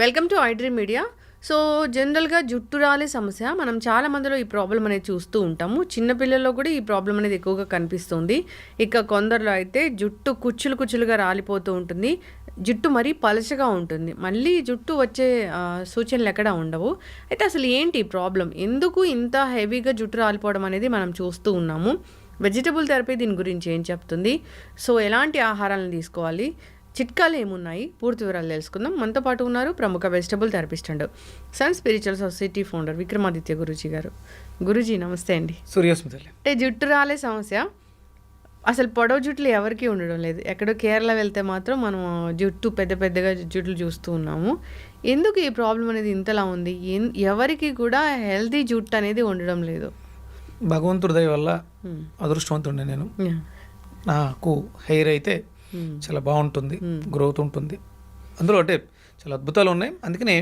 Welcome to iDream media. So జనరల్గా జుట్టు రాలే సమస్య మనం చాలా మందిలో ఈ ప్రాబ్లం అనేది చూస్తూ ఉంటాము. చిన్నపిల్లల్లో కూడా ఈ ప్రాబ్లం అనేది ఎక్కువగా కనిపిస్తుంది. ఇక కొందరిలో అయితే జుట్టు కుచ్చులుగా రాలిపోతూ ఉంటుంది, జుట్టు మరీ పలచగా ఉంటుంది, మళ్ళీ జుట్టు వచ్చే సూచనలు ఎక్కడా ఉండవు. అయితే అసలు ఏంటి ప్రాబ్లం, ఎందుకు ఇంత హెవీగా జుట్టు రాలిపోవడం అనేది మనం చూస్తూ ఉన్నాము. వెజిటబుల్ థెరపీ దీని గురించి ఏం చెప్తుంది, సో ఎలాంటి ఆహారాలను తీసుకోవాలి, చిట్కాలు ఏమున్నాయి, పూర్తి వివరాలు తెలుసుకుందాం. మనతో పాటు ఉన్నారు ప్రముఖ vegetable therapist and Sun Spiritual Society founder Vikramaditya Guruji గారు. గురూజీ నమస్తే అండి. సూర్యోస్మిత. అంటే జుట్టు రాలే సమస్య అసలు పొడవు జుట్లు ఎవరికి ఉండడం లేదు. ఎక్కడో కేరళ వెళ్తే మాత్రం మనం జుట్టు పెద్దగా జుట్లు చూస్తూ ఉన్నాము. ఎందుకు ఈ ప్రాబ్లం అనేది ఇంతలా ఉంది, ఎవరికి కూడా హెల్తీ జుట్టు అనేది ఉండడం లేదు? భగవంతుడి దయ వల్ల అదృష్టవంతుడిని నేను. నాకు హెయిర్ అయితే చాలా బాగుంటుంది, గ్రోత్ ఉంటుంది, అందులో అంటే చాలా అద్భుతాలు ఉన్నాయి. అందుకనే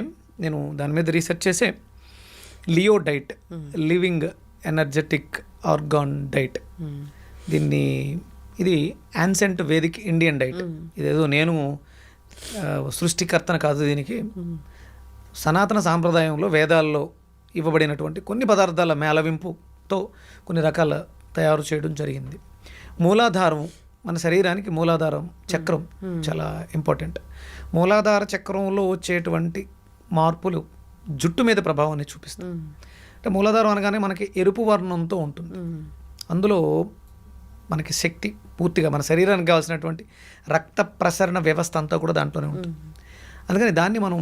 నేను దాని మీద రీసెర్చ్ చేసే Leo diet, living energetic organ diet, ఇది యాన్సెంట్ వేదిక్ ఇండియన్ డైట్. ఇదేదో నేను సృష్టికర్తన కాదు, దీనికి సనాతన సాంప్రదాయంలో వేదాల్లో ఇవ్వబడినటువంటి కొన్ని పదార్థాల మేళవింపుతో కొన్ని రకాల తయారు చేయడం జరిగింది. మూలాధారం, మన శరీరానికి మూలాధారం చక్రం చాలా ఇంపార్టెంట్. మూలాధార చక్రంలో వచ్చేటువంటి మార్పులు జుట్టు మీద ప్రభావాన్ని చూపిస్తాయి. అంటే మూలాధారం అనగానే మనకి ఎరుపు వర్ణంతో ఉంటుంది, అందులో మనకి శక్తి పూర్తిగా మన శరీరానికి కావాల్సినటువంటి రక్త ప్రసరణ వ్యవస్థ అంతా కూడా దాంట్లోనే ఉంటుంది. అందుకని దాన్ని మనం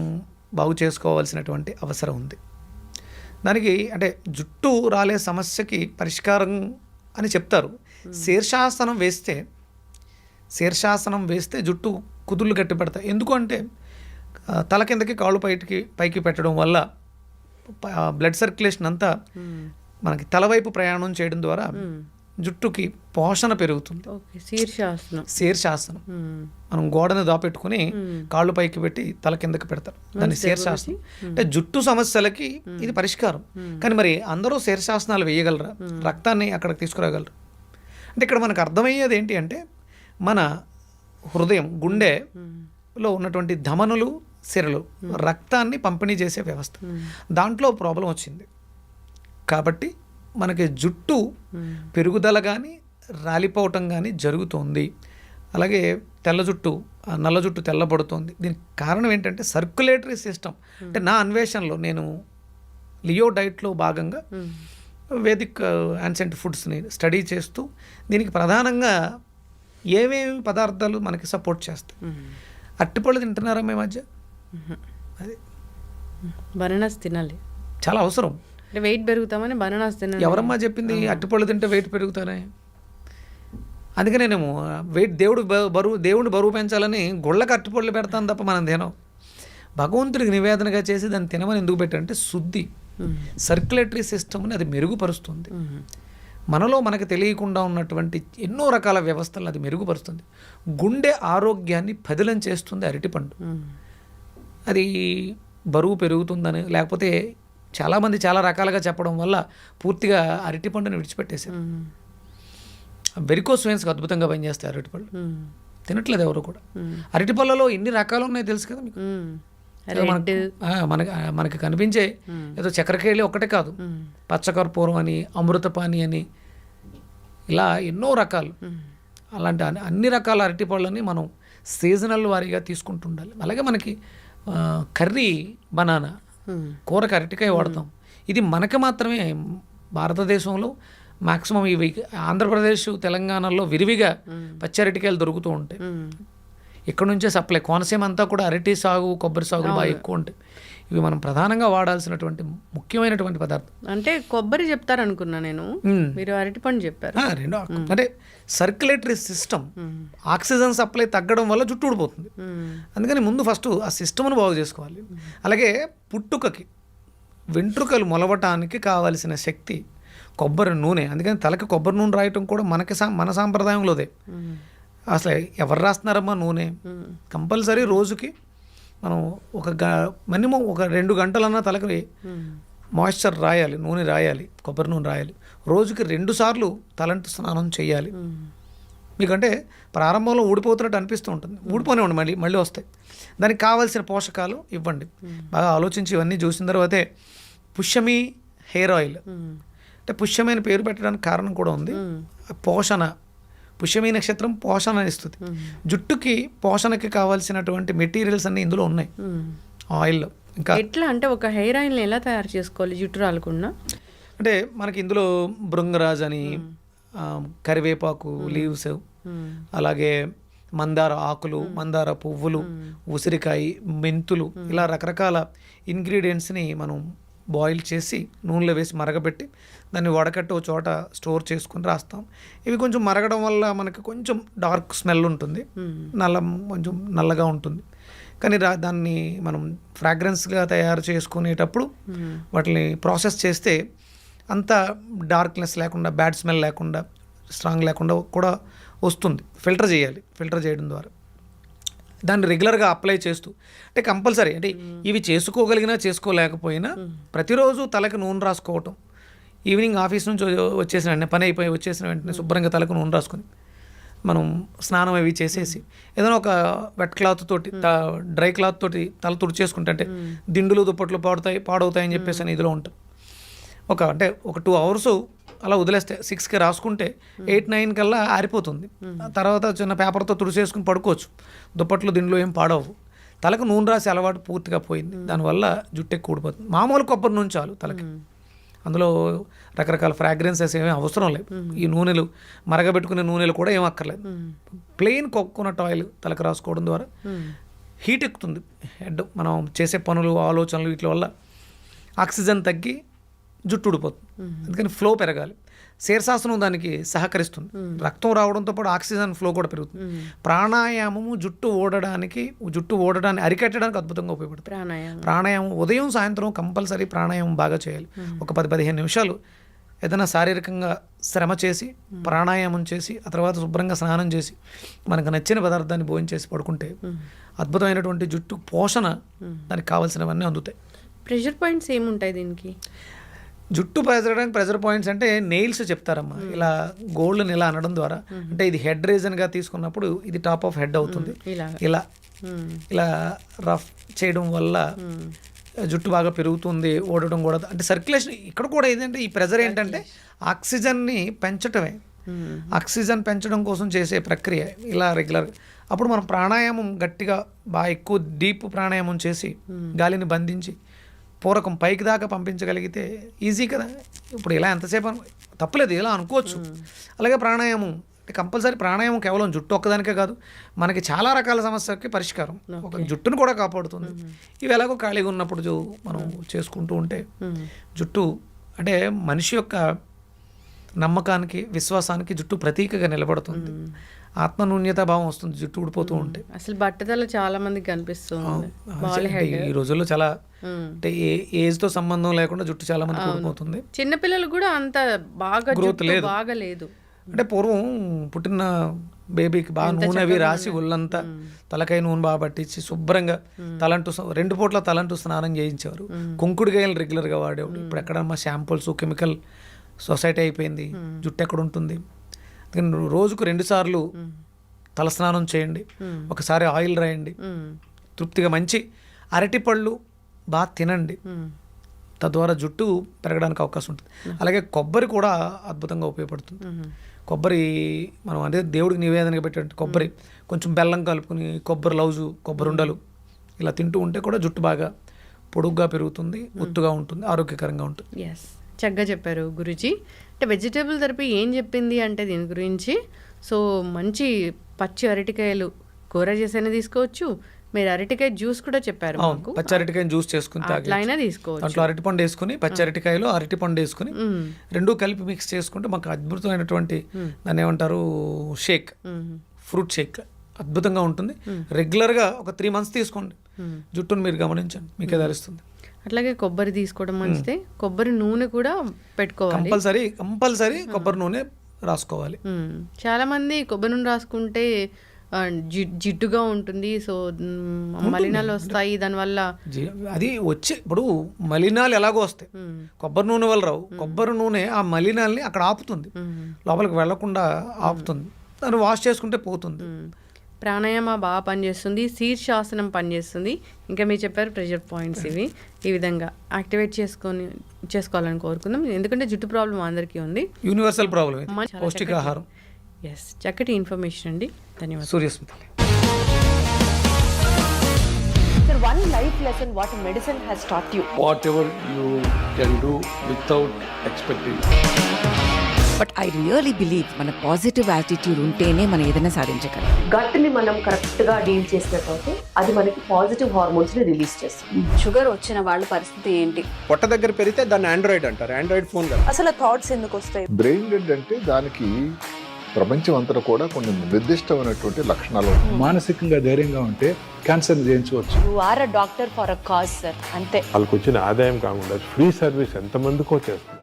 బాగు చేసుకోవాల్సినటువంటి అవసరం ఉంది. దానికి అంటే జుట్టు రాలే సమస్యకి పరిష్కారం అని చెప్తారు. శీర్షాసనం వేస్తే జుట్టు కుదుళ్ళు గట్టి పెడతాయి. ఎందుకు అంటే తల కిందకి కాళ్ళు పైకి పెట్టడం వల్ల బ్లడ్ సర్క్యులేషన్ అంతా మనకి తలవైపు ప్రయాణం చేయడం ద్వారా జుట్టుకి పోషణ పెరుగుతుంది. శీర్షాసనం మనం గోడను దాపెట్టుకుని కాళ్ళు పైకి పెట్టి తల కిందకి పెడతారు, దాన్ని శీర్షాసనం. అంటే జుట్టు సమస్యలకి ఇది పరిష్కారం. కానీ మరి అందరూ శీర్షాసనాలు వేయగలరా, రక్తాన్ని అక్కడికి తీసుకురాగలరు? అంటే ఇక్కడ మనకు అర్థమయ్యేది ఏంటి అంటే మన హృదయం, గుండెలో ఉన్నటువంటి ధమనులు, సిరలు రక్తాన్ని పంపిణీ చేసే వ్యవస్థ, దాంట్లో ప్రాబ్లం వచ్చింది. కాబట్టి మనకి జుట్టు పెరుగుదల కానీ రాలిపోవటం కానీ జరుగుతుంది. అలాగే తెల్ల జుట్టు, నల్ల జుట్టు తెల్లబడుతుంది. దీనికి కారణం ఏంటంటే సర్క్యులేటరీ సిస్టమ్. అంటే నా అన్వేషణలో నేను లియో డైట్లో భాగంగా వేదిక్ యాన్సెంట్ ఫుడ్స్ని స్టడీ చేస్తూ దీనికి ప్రధానంగా ఏమేమి పదార్థాలు మనకి సపోర్ట్ చేస్తాయి. అరటిపళ్ళు తింటున్నారా మీ మధ్య? అది బనానాస్ తినాలి, చాలా అవసరం. వెయిట్ పెరుగుతామని బనానాస్ తినాలి. ఎవరమ్మా చెప్పింది అరటిపళ్ళు తింటే వెయిట్ పెరుగుతానే? అందుకనే నేను దేవుడిని బరువు పెంచాలని గుళ్ళకి అరటిపళ్ళు పెడతాను తప్ప మనం తినం. భగవంతుడికి నివేదనగా చేసి దాన్ని తినమని ఎందుకు పెట్టారంటే శుద్ధి, సర్క్యులేటరీ సిస్టమ్ని అది మెరుగుపరుస్తుంది. మనలో మనకు తెలియకుండా ఉన్నటువంటి ఎన్నో రకాల వ్యవస్థలను అది మెరుగుపరుస్తుంది. గుండె ఆరోగ్యాన్ని పదిలం చేస్తుంది అరటిపండు. అది బరువు పెరుగుతుందని లేకపోతే చాలామంది చాలా రకాలుగా చెప్పడం వల్ల పూర్తిగా అరటిపండుని విడిచిపెట్టేశారు. వెరికోస్ వెయిన్స్కి అద్భుతంగా పనిచేస్తాయి అరటిపళ్ళు. తినట్లేదు ఎవరు కూడా. అరటిపళ్ళలో ఎన్ని రకాలు ఉన్నాయో తెలుసు కదా మీకు. మనకి కనిపించే ఏదో చక్కెరకేళి ఒక్కటే కాదు, పచ్చకర్పూరం అని, అమృతపాణి అని, ఇలా ఎన్నో రకాలు. అలాంటి అన్ని రకాల అరటిపళ్ళని మనం సీజనల్ వారీగా తీసుకుంటుండాలి. అలాగే మనకి కర్రీ బనానా, కూరకు అరటికాయ వాడతాం. ఇది మనకి మాత్రమే భారతదేశంలో మ్యాక్సిమం ఇవి ఆంధ్రప్రదేశ్, తెలంగాణలో విరివిగా పచ్చి అరటికాయలు దొరుకుతూ ఉంటాయి. ఇక్కడ నుంచే సప్లై. కోనసీమ అంతా కూడా అరటి సాగు, కొబ్బరి సాగులు బాగా ఎక్కువ ఉంటాయి. ఇవి మనం ప్రధానంగా వాడాల్సినటువంటి ముఖ్యమైనటువంటి పదార్థం. అంటే కొబ్బరి చెప్తారనుకున్నా నేను, మీరు అరటిపండు చెప్పారు. రెండు అంటే సర్క్యులేటరీ సిస్టమ్, ఆక్సిజన్ సప్లై తగ్గడం వల్ల జుట్టు ఊడిపోతుంది. అందుకని ముందు ఫస్ట్ ఆ సిస్టమ్ను బాగు చేసుకోవాలి. అలాగే పుట్టుకకి, వెంట్రుకలు మొలవటానికి కావలసిన శక్తి కొబ్బరి నూనె. అందుకని తలకి కొబ్బరి నూనె రాయటం కూడా మన సాంప్రదాయంలోదే. అసలు ఎవరు రాస్తున్నారమ్మా నూనె? కంపల్సరీ రోజుకి మనం మినిమం ఒక 2 గంటలన్నా తలకి మాయిశ్చర్ రాయాలి, నూనె రాయాలి, కొబ్బరి నూనె రాయాలి. రోజుకి 2 సార్లు తలంటు స్నానం చేయాలి. మీకంటే ప్రారంభంలో ఊడిపోతున్నట్టు అనిపిస్తూ ఉంటుంది, ఊడిపోనివ్వండి, మళ్ళీ వస్తాయి. దానికి కావాల్సిన పోషకాలు ఇవ్వండి. బాగా ఆలోచించి ఇవన్నీ చూసిన తర్వాతే పుష్యమి హెయిర్ ఆయిల్, అంటే పుష్యమి అని పేరు పెట్టడానికి కారణం కూడా ఉంది. పోషణ, పుష్యమి నక్షత్రం పోషణ ఇస్తుంది. జుట్టుకి పోషణకి కావాల్సినటువంటి మెటీరియల్స్ అన్నీ ఇందులో ఉన్నాయి ఆయిల్లో. ఇంకా ఎట్లా అంటే ఒక హెయిర్ ఆయిల్ని ఎలా తయారు చేసుకోవాలి జుట్టు రాలకుండా? అంటే మనకి ఇందులో భృంగరాజ్ అని, కరివేపాకు లీవ్స్, అలాగే మందార ఆకులు, మందార పువ్వులు, ఉసిరికాయ, మెంతులు, ఇలా రకరకాల ఇంగ్రీడియంట్స్ని మనం బాయిల్ చేసి నూనెలో వేసి మరగబెట్టి దాన్ని వడకట్టి ఒక చోట స్టోర్ చేసుకుని రాస్తాం. ఇవి కొంచెం మరగడం వల్ల మనకి కొంచెం డార్క్ స్మెల్ ఉంటుంది, కొంచెం నల్లగా ఉంటుంది. కానీ దాన్ని మనం ఫ్రాగ్రెన్స్గా తయారు చేసుకునేటప్పుడు వాటిని ప్రాసెస్ చేస్తే అంత డార్క్నెస్ లేకుండా, బ్యాడ్ స్మెల్ లేకుండా, స్ట్రాంగ్ లేకుండా కూడా వస్తుంది. ఫిల్టర్ చేయాలి. ఫిల్టర్ చేయడం ద్వారా దాన్ని రెగ్యులర్గా అప్లై చేస్తూ, అంటే కంపల్సరీ, అంటే ఇవి చేసుకోగలిగినా చేసుకోలేకపోయినా ప్రతిరోజు తలకి నూనె రాసుకోవటం. ఈవినింగ్ ఆఫీస్ నుంచి వచ్చేసిన వెంటనే, పని అయిపోయి వచ్చేసిన వెంటనే శుభ్రంగా తలకు నూనె రాసుకొని మనం స్నానం అవి చేసేసి ఏదైనా ఒక వెట్ క్లాత్ తోటి, డ్రై క్లాత్ తోటి తల తుడిచేసుకుంటే, అంటే దిండులు దుప్పట్లు పాడవుతాయని చెప్పేసి అని ఇదిలో ఉంటుంది. అంటే ఒక 2 hours అలా వదిలేస్తే 6కి రాసుకుంటే 8-9 కల్లా ఆరిపోతుంది. తర్వాత చిన్న పేపర్తో తుడిచేసుకుని పడుకోవచ్చు. దుప్పట్లు దిండ్లు ఏం పాడవు. తలకు నూనె రాసి అలవాటు పూర్తిగా పోయింది. దానివల్ల జుట్టు ఎక్కువ ఊడిపోతుంది. మామూలు కొబ్బరి నూనె చాలు తలకి. అందులో రకరకాల ఫ్రాగ్రెన్సెస్ ఏమీ అవసరం లేదు. ఈ నూనెలు, మరగబెట్టుకునే నూనెలు కూడా ఏం అక్కర్లేదు. ప్లెయిన్ కోకోనట్ ఆయిల్ తలకు రాసుకోవడం ద్వారా హీట్ ఎక్కుతుంది హెడ్. మనం చేసే పనులు, ఆలోచనలు వీటి వల్ల ఆక్సిజన్ తగ్గి జుట్టు ఊడిపోతుంది. అందుకని ఫ్లో పెరగాలి. శీర్షాసనం దానికి సహకరిస్తుంది. రక్తం రావడంతో పాటు ఆక్సిజన్ ఫ్లో కూడా పెరుగుతుంది. ప్రాణాయామము జుట్టు ఓడడాన్ని అరికట్టడానికి అద్భుతంగా ఉపయోగపడుతుంది. ప్రాణాయామం ఉదయం సాయంత్రం కంపల్సరీ ప్రాణాయామం బాగా చేయాలి. ఒక 10-15 నిమిషాలు ఏదైనా శారీరకంగా శ్రమ చేసి, ప్రాణాయామం చేసి, ఆ తర్వాత శుభ్రంగా స్నానం చేసి మనకు నచ్చిన పదార్థాన్ని భోజనం చేసి పడుకుంటే అద్భుతమైనటువంటి జుట్టు పోషణ, దానికి కావాల్సినవన్నీ అందుతాయి. ప్రెషర్ పాయింట్స్ ఏముంటాయి దీనికి? జుట్టు పెరగడానికి ప్రెజర్ పాయింట్స్ అంటే నెయిల్స్ చెప్తారమ్మా. ఇలా గోల్డ్ని ఇలా అనడం ద్వారా, అంటే ఇది హెడ్ రీజన్గా తీసుకున్నప్పుడు ఇది టాప్ ఆఫ్ హెడ్ అవుతుంది. ఇలా రఫ్ చేయడం వల్ల జుట్టు బాగా పెరుగుతుంది, ఓడటం కూడా. అంటే సర్క్యులేషన్ ఇక్కడ కూడా ఏంటంటే ఈ ప్రెజర్ ఏంటంటే ఆక్సిజన్ని పెంచటమే. ఆక్సిజన్ పెంచడం కోసం చేసే ప్రక్రియ ఇలా రెగ్యులర్. అప్పుడు మనం ప్రాణాయామం గట్టిగా బాగా ఎక్కువ డీప్ ప్రాణాయామం చేసి గాలిని బంధించి పూరకం పైకి దాకా పంపించగలిగితే ఈజీ కదా. ఇప్పుడు ఇలా ఎంతసేపు తప్పలేదు, ఇలా అనుకోవచ్చు. అలాగే ప్రాణాయామం కంపల్సరీ. ప్రాణాయామం కేవలం జుట్టు ఒక్కదానికే కాదు, మనకి చాలా రకాల సమస్యలకి పరిష్కారం. ఒక జుట్టును కూడా కాపాడుతుంది. ఇవి ఎలాగో ఖాళీగా ఉన్నప్పుడు మనం చేసుకుంటూ ఉంటే జుట్టు, అంటే మనిషి యొక్క నమ్మకానికి, విశ్వాసానికి జుట్టు ప్రతీకగా నిలబడుతుంది. ఆత్మన్యూన్యత భావం వస్తుంది జుట్టు ఊడిపోతూ ఉంటే. అసలు బట్టతల చాలా మందికి కనిపిస్తుంది ఈ రోజుల్లో. చాలా అంటే ఏజ్తో సంబంధం లేకుండా జుట్టు చాలా మంది ఊడిపోతుంది. చిన్నపిల్లలు కూడా అంత బాగా గ్రోత్ లేదు. అంటే పూర్వం పుట్టిన బేబీకి బాగా నూనె అవి రాసి ఒళ్ళంతా తలకాయ నూనె బాగా పట్టించి శుభ్రంగా తలంటూ 2 పూట్ల తలంటూ స్నానం చేయించేవారు. కుంకుడుకాయలు రెగ్యులర్గా వాడేవాడు. ఇప్పుడు ఎక్కడమ్మా షాంపూల్స్, కెమికల్ సొసైటీ అయిపోయింది. జుట్టు ఎక్కడ ఉంటుంది? రోజుకు 2 సార్లు తలస్నానం చేయండి, ఒకసారి ఆయిల్ రాయండి, తృప్తిగా మంచి అరటిపళ్ళు బాగా తినండి. తద్వారా జుట్టు పెరగడానికి అవకాశం ఉంటుంది. అలాగే కొబ్బరి కూడా అద్భుతంగా ఉపయోగపడుతుంది. కొబ్బరి మనం అంటే దేవుడికి నివేదనగా పెట్టే కొబ్బరి, కొంచెం బెల్లం కలుపుకొని కొబ్బరి లౌజు, కొబ్బరి ఉండలు ఇలా తింటూ ఉంటే కూడా జుట్టు బాగా పొడుగ్గా పెరుగుతుంది, ఒత్తుగా ఉంటుంది, ఆరోగ్యకరంగా ఉంటుంది. చక్కగా చెప్పారు గురుజీ. అంటే వెజిటేబుల్ థెరపీ ఏం చెప్పింది అంటే దీని గురించి, సో మంచి పచ్చి అరటికాయలు కూర చేసైనా తీసుకోవచ్చు. మీరు అరటికాయ జ్యూస్ కూడా చెప్పారు. పచ్చి అరటికాయ జ్యూస్ చేసుకుని అట్లయినా తీసుకోవచ్చు. దాంట్లో అరటిపండు వేసుకుని, పచ్చి అరటికాయలో అరటిపండు వేసుకుని 2 కలిపి మిక్స్ చేసుకుంటే మాకు అద్భుతమైనటువంటి దాన్ని ఏమంటారు, షేక్, ఫ్రూట్ షేక్ అద్భుతంగా ఉంటుంది. రెగ్యులర్గా ఒక 3 months తీసుకోండి. జుట్టును మీరు గమనించండి, మీకే తెలుస్తుంది. అట్లాగే కొబ్బరి తీసుకోవడం మంచిదే. కొబ్బరి నూనె కూడా పెట్టుకోవాలి కంపల్సరీ. కొబ్బరి నూనె రాసుకోవాలి. చాలా మంది కొబ్బరి నూనె రాసుకుంటే జిడ్డుగా ఉంటుంది, సో మలినాలు వస్తాయి దానివల్ల. అది ఇప్పుడు మలినాలు ఎలాగో వస్తాయి, కొబ్బరి నూనె వల్ల రావు. కొబ్బరి నూనె ఆ మలినాల్ని అక్కడ ఆపుతుంది, లోపలికి వెళ్లకుండా ఆపుతుంది. దాన్ని వాష్ చేసుకుంటే పోతుంది. ప్రాణాయామ బాగా పనిచేస్తుంది, శీర్షాసనం పనిచేస్తుంది, ఇంకా మీరు చెప్పారు ప్రెషర్ పాయింట్స్, ఇవి ఈ విధంగా యాక్టివేట్ చేసుకోవాలని కోరుకుందాం. ఎందుకంటే జుట్టు ప్రాబ్లం అందరికీ ఉంది, యూనివర్సల్ ప్రాబ్లం ఇది. చాలా పౌష్టికాహారం. ఎస్, చక్కటి ఇన్ఫర్మేషన్ అండి, ధన్యవాదాలు. Suryasmita. Sir, one life lesson what medicine has taught you. Whatever you can do without expecting. But I really believe మన పాజిటివ్ యాటిట్యూడ్ ఉంటేనే మనం ఏదైనా సాధించగలం. గట్ని మనం కరెక్ట్గా డీల్ చేసినట్లయితే అది మనకి పాజిటివ్ హార్మోన్స్ని రిలీజ్ చేస్తుంది. షుగర్ వచ్చిన వాళ్ళ పరిస్థితి ఏంటి? పొట్ట దగ్గర పెరిగితే దాన్ని ఆండ్రాయిడ్ అంటారు, ఆండ్రాయిడ్ ఫోన్ కదా. అసలు థాట్స్ ఎందుకు వస్తాయి? బ్రెయిన్ డెడ్ అంటే దానికి ప్రపంచం అంతా కూడా కొన్ని నిర్దిష్టమైనటువంటి లక్షణాలు ఉంటాయి. మానసికంగా ధైర్యంగా ఉంటే క్యాన్సర్ జయించవచ్చు. You are a doctor for a cause sir, అంతే. వాళ్ళకి వచ్చిన ఆదాయం కాకుండా ఫ్రీ సర్వీస్ ఎంతమందికో చేస్తారు.